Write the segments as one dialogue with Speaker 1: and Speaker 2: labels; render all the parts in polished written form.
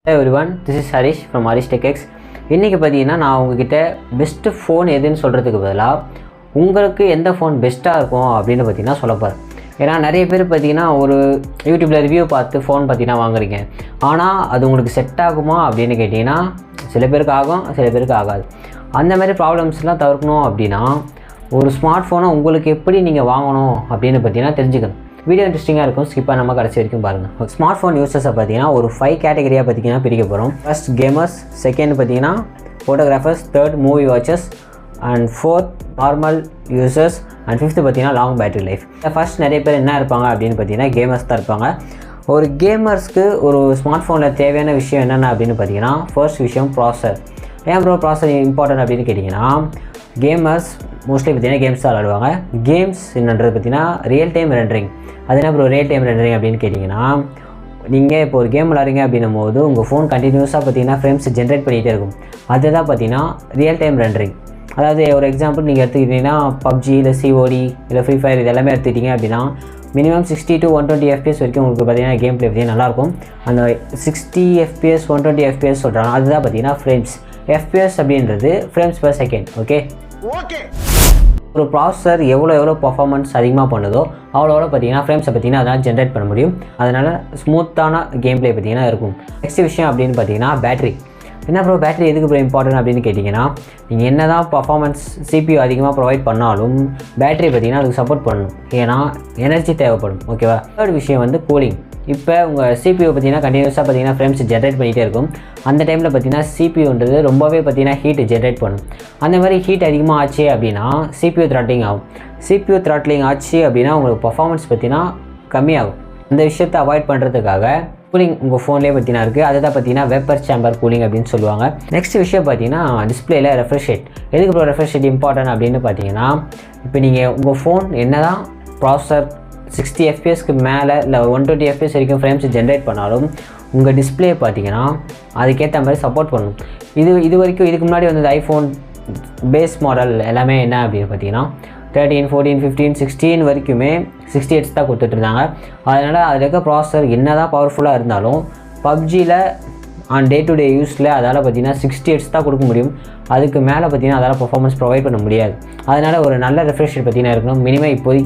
Speaker 1: Hey everyone, this is Harish from Harish Tech X. இன்றைக்கி பார்த்தீங்கன்னா நான் உங்ககிட்ட பெஸ்ட்டு ஃபோன் எதுன்னு சொல்கிறதுக்கு பதிலாக உங்களுக்கு எந்த ஃபோன் பெஸ்ட்டாக இருக்கும் அப்படின்னு பார்த்தீங்கன்னா சொல்ல போகிறேன். ஏன்னா நிறைய பேர் பார்த்தீங்கன்னா ஒரு யூடியூப்பில் ரிவ்யூ பார்த்து ஃபோன் பார்த்தீங்கன்னா வாங்குறீங்க. ஆனால் அது உங்களுக்கு செட் ஆகுமா அப்படின்னு கேட்டிங்கன்னா சில பேருக்கு ஆகும், சில பேருக்கு ஆகாது. அந்த மாதிரி ப்ராப்ளம்ஸ்லாம் தவிர்க்கணும் அப்படின்னா ஒரு ஸ்மார்ட் ஃபோனை உங்களுக்கு எப்படி நீங்கள் வாங்கணும் அப்படின்னு பார்த்தீங்கன்னா தெரிஞ்சுக்கணும். வீடியோ இன்ட்ரெஸ்டிங்காக இருக்கும், ஸ்கிப் பண்ணாமல் கடைசி வரைக்கும் பாருங்கள். ஸ்மார்ட் ஃபோன் யூசர்ஸை பார்த்தீங்கன்னா ஒரு 5 கேட்டகரியாக பார்த்தீங்கன்னா பிரிக்க போகிறோம். ஃபர்ஸ்ட் கேமர்ஸ், செகண்ட் பார்த்தீங்கன்னா photographers, third movie watchers and fourth normal users and fifth பார்த்தீங்கன்னா லாங் பேட்டரி லைஃப். ஃபர்ஸ்ட் நிறைய பேர் என்ன இருப்பாங்க அப்படின்னு பார்த்தீங்கன்னா கேமர்ஸ் தான் இருப்பாங்க. ஒரு கேமர்ஸ்க்கு ஒரு ஸ்மார்ட் ஃபோனில் தேவையான விஷயம் என்னென்ன அப்படின்னு பார்த்தீங்கன்னா ஃபர்ஸ்ட் விஷயம் ப்ராசஸர். ஏன் ப்ராசஸர் இம்பார்ட்டன்ட் அப்படின்னு கேட்டிங்கன்னா கேமர்ஸ் மோஸ்ட்லி பார்த்தீங்கன்னா கேம்ஸ் தான் விளாடுவாங்க. கேம்ஸ் என்னன்றது பார்த்தீங்கன்னா ரியல் டைம் ரெண்டரிங். அது என்ன ரியல் டைம் ரெண்டரிங் அப்படின்னு கேட்டிங்கன்னா நீங்கள் இப்போ ஒரு கேம் விளாட்றீங்க அப்படின்னும் போது உங்கள் ஃபோன் கண்டினியூஸாக பார்த்தீங்கன்னா ஃப்ரேம்ஸ் ஜென்ரேட் பண்ணிகிட்டே இருக்கும். அதுதான் பார்த்தீங்கன்னா ரியல் டைம் ரெண்டரிங். அதாவது ஒரு எக்ஸாம்பிள் நீங்கள் எடுத்துக்கிட்டிங்கன்னா பப்ஜி இல்லை சிஓடி இல்லை ஃப்ரீ ஃபயர் இது எல்லாமே எடுத்துக்கிட்டிங்க அப்படின்னா மினிமம் 60 to 120 FPS வரைக்கும் உங்களுக்கு பார்த்தீங்கன்னா கேம் ப்ளே பார்த்தீங்கன்னா நல்லாயிருக்கும். அந்த 60 FPS 120 FPS சொல்கிறாங்க, அதுதான் பார்த்தீங்கன்னா ஃப்ரேம்ஸ். FPS அப்படின்றது ஃப்ரேம்ஸ் பர் செகண்ட். ஓகே, ஒரு ப்ராசஸர் எவ்வளோ பர்ஃபார்மன்ஸ் அதிகமாக பண்ணுதோ அவ்வளோ பார்த்தீங்கன்னா ஃப்ரேம்ஸை பார்த்தீங்கன்னா அதனால் ஜென்ரேட் பண்ண முடியும். அதனால் ஸ்மூத்தான கேம் ப்ளே பார்த்தீங்கன்னா இருக்கும். நெக்ஸ்ட் விஷயம் அப்படின்னு பார்த்தீங்கன்னா பேட்டரி. என்ன பேட்டரி எதுக்கு இம்பார்ட்டன்ட் அப்படின்னு கேட்டிங்கன்னா நீங்கள் என்ன தான் பர்ஃபார்மன்ஸ் CPU அதிகமாக ப்ரொவைட் பண்ணாலும் பேட்டரி பார்த்தீங்கன்னா அதுக்கு சப்போர்ட் பண்ணணும். ஏன்னா எனர்ஜி தேவைப்படும். ஓகேவா. தேர்ட் விஷயம் வந்து கூலிங். இப்போ உங்கள் CPU பார்த்தீங்கன்னா கண்டினியூஸாக பார்த்தீங்கன்னா ஃப்ரேம்ஸ் ஜென்ரேட் பண்ணிகிட்டே இருக்கும். அந்த டைமில் பார்த்தீங்கன்னா CPUன்றது ரொம்பவே பார்த்தீங்கன்னா ஹீட் ஜென்ரேட் பண்ணும். அந்த மாதிரி ஹீட் அதிகமாக ஆச்சு அப்படின்னா CPU த்ராட்லிங் ஆகும். CPU த்ராட்லிங் ஆச்சு அப்படின்னா உங்களுக்கு பர்ஃபார்மன்ஸ் பார்த்தீங்கன்னா கம்மியாகும். அந்த விஷயத்தை அவாய்ட் பண்ணுறதுக்காக கூலிங் உங்கள் ஃபோன்லேயே பார்த்தீங்கன்னா இருக்குது. அதை தான் பார்த்தீங்கன்னா வேப்பர் சேம்பர் கூலிங் அப்படின்னு சொல்லுவாங்க. நெக்ஸ்ட் விஷயம் பார்த்தீங்கன்னா டிஸ்பிளேயில் ரெஃப்ரெஷ் ரேட். எதுக்கு ரெஃப்ரெஷ் ரேட் இம்பார்ட்டன்ட் அப்படின்னு பார்த்தீங்கன்னா இப்போ நீங்கள் உங்கள் ஃபோன் என்ன தான் ப்ராசஸர் 60 FPSக்கு மேலே இல்லை 120 FPS வரைக்கும் ஃப்ரேம்ஸ் ஜென்ரேட் பண்ணாலும் உங்கள் டிஸ்பிளே பார்த்தீங்கன்னா அதுக்கேற்ற மாதிரி சப்போர்ட் பண்ணணும். இது வரைக்கும் இதுக்கு முன்னாடி வந்தது ஐஃபோன் பேஸ் மாடல் எல்லாமே என்ன அப்படின்னு பார்த்தீங்கன்னா 13, 14, 15, 16 வரைக்குமே 60 Hz தான் கொடுத்துட்ருந்தாங்க. அதனால் அதில் இருக்க ப்ராசஸர் என்ன தான் பவர்ஃபுல்லாக இருந்தாலும் பப்ஜியில் ஆன் டே டு டே யூஸில் அதால் பார்த்தீங்கன்னா 60 Hz தான் கொடுக்க முடியும். அதுக்கு மேலே பார்த்தீங்கன்னா அதால் பர்ஃபார்மன்ஸ் ப்ரொவைட் பண்ண முடியாது. அதனால் ஒரு நல்ல ரெஃப்ரெஷ் ரேட் பார்த்தீங்கன்னா இருக்கணும். மினிமம் இப்போது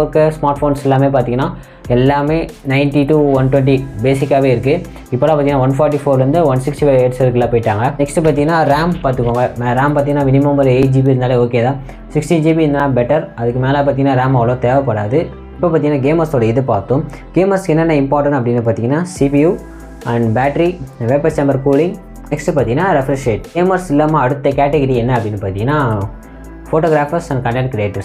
Speaker 1: இருக்க ஸ்மார்ட் ஃபோன்ஸ் எல்லாமே பார்த்தீங்கன்னா எல்லாமே 90 to 120 பேசிக்காகவே இருக்குது. இப்போலாம் பார்த்தீங்கன்னா 144 165 Hz இருக்குலாம் போயிட்டாங்க. நெக்ஸ்ட்டு பார்த்தீங்கன்னா ரேம் பார்த்துக்கோங்க. ரேம் பார்த்தீங்கன்னா மினிமம் ஒரு 8 GB இருந்தாலே ஓகே தான். 16 GB இருந்தால் பெட்டர். அதுக்கு மேலே பார்த்தீங்கன்னா ரேம் அவ்வளோ தேவைப்படாது. இப்போ பார்த்தீங்கன்னா கேமர்ஸோட இது பார்த்தோம். கேமர்ஸ்க்கு என்னென்ன இம்பார்ட்டன்ட் அப்படின்னு பார்த்தீங்கன்னா CPU and battery, vapour chamber cooling, next பார்த்தீங்கன்னா ரெஃப்ரெஷ் ரேட். கேமர்ஸ் இல்லாமல் அடுத்த கேட்டகரி என்ன அப்படின்னு பார்த்தீங்கன்னா ஃபோட்டோகிராஃபர்ஸ் அண்ட் கண்டென்ட் கிரியேட்டர்ஸ்.